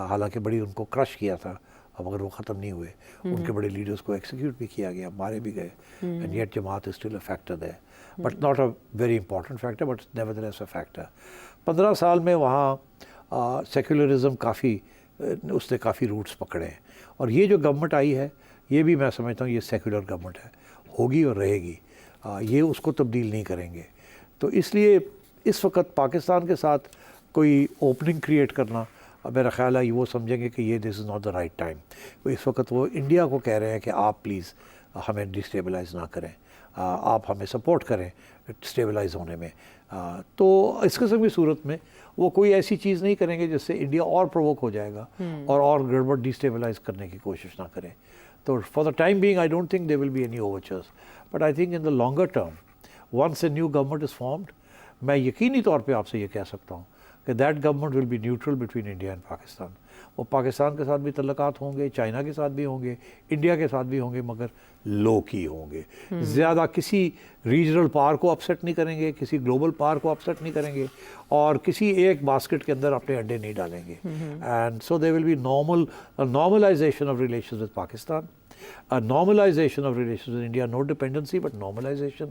हालांकि बड़ी उनको क्रश किया था, अब अगर वो ख़त्म नहीं हुए, उनके बड़े लीडर्स को एक्सिक्यूट भी किया गया, मारे भी गए, and yet Jamaat is still a factor there, but not a very important factor, but nevertheless a factor. 15 साल में वहाँ सेक्युलरिज्म काफ़ी उसने काफ़ी रूट्स पकड़े हैं, और ये जो गवर्नमेंट आई है ये भी मैं समझता हूँ ये सेक्युलर गवर्नमेंट है, होगी और रहेगी। ये उसको तब्दील नहीं करेंगे। तो इसलिए इस वक्त पाकिस्तान के साथ कोई ओपनिंग क्रिएट करना, मेरा ख़्याल है वो समझेंगे कि ये this is not the right time. इस वक्त वो इंडिया को कह रहे हैं कि आप प्लीज़ हमें डिस्टेबलाइज़ ना करें, आप हमें सपोर्ट करें स्टेबलाइज होने में। तो इस किस्म की सूरत में वो कोई ऐसी चीज़ नहीं करेंगे जिससे इंडिया और प्रोवोक हो जाएगा और गड़बड़ डिस्टेबलाइज करने की कोशिश ना करें। तो for the time being I don't think they will be any overtures, but I think in the longer term once a new government is formed, मैं यकीनी तौर पे आपसे ये कह सकता हूँ कि that government will be neutral between India and Pakistan. वो पाकिस्तान के साथ भी तल्लुकात होंगे, चाइना के साथ भी होंगे, इंडिया के साथ भी होंगे, मगर लो की होंगे। ज़्यादा किसी रीजनल पावर को अपसेट नहीं करेंगे, किसी ग्लोबल पावर को अपसेट नहीं करेंगे, और किसी एक बास्केट के अंदर अपने अंडे नहीं डालेंगे। And so they will be normalization of relations with Pakistan, a normalization of relations with India, no dependency but normalization,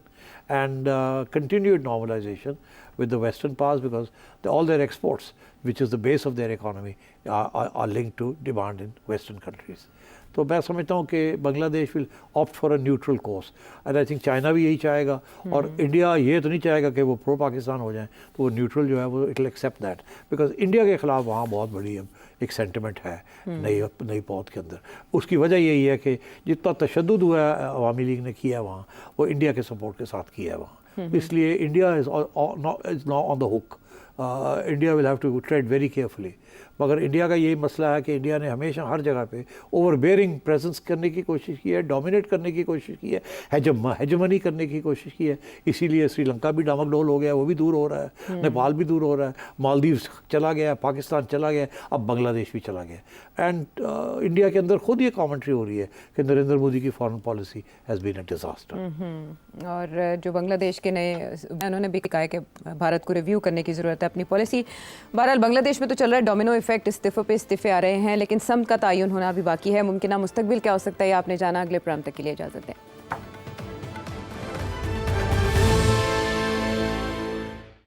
and continued normalization with the Western powers, because all their exports, which is the base of their economy, are linked to demand in Western countries. तो मैं समझता हूँ कि Bangladesh will opt for a neutral course, and I think China भी यही चाहेगा, और India ये तो नहीं चाहेगा कि वो प्रो पाकिस्तान हो जाए, तो वो न्यूट्रल जो है वो it will accept that, because India के ख़िलाफ़ वहाँ बहुत बड़ी अब एक सेंटिमेंट है नई पौध के अंदर। उसकी वजह यही है कि जितना तशद्दुद हुआ है अवामी लीग ने किया है वहाँ, वो इंडिया के सपोर्ट के साथ किया है वहाँ, इसलिए India is now on the hook. India will have to tread very carefully. मगर इंडिया का यही मसला है कि इंडिया ने हमेशा हर जगह पे ओवरबेयरिंग प्रेजेंस करने की कोशिश की है, डोमिनेट करने की कोशिश की है, हेजमनी करने की कोशिश की है। इसीलिए श्रीलंका भी डामाडोल हो गया, वो भी दूर हो रहा है, नेपाल भी दूर हो रहा है, मालदीव्स चला गया, पाकिस्तान चला गया, अब बांग्लादेश भी चला गया। एंड इंडिया के अंदर खुद ये कॉमेंट्री हो रही है कि नरेंद्र मोदी की foreign policy has been a disaster. और जो बांग्लादेश के नए उन्होंने भी कहा है कि भारत को रिव्यू करने की ज़रूरत है अपनी पॉलिसी। बहरहाल बांग्लादेश में तो चल रहा है डोमिनो इफेक्ट, इस्तीफों पे इस्तीफे आ रहे हैं, लेकिन सम का तयन होना भी बाकी है। मुमकिन मुस्तकबिल क्या हो सकता है, आपने जाना। अगले प्रोग्राम तक के लिए इजाज़त दें।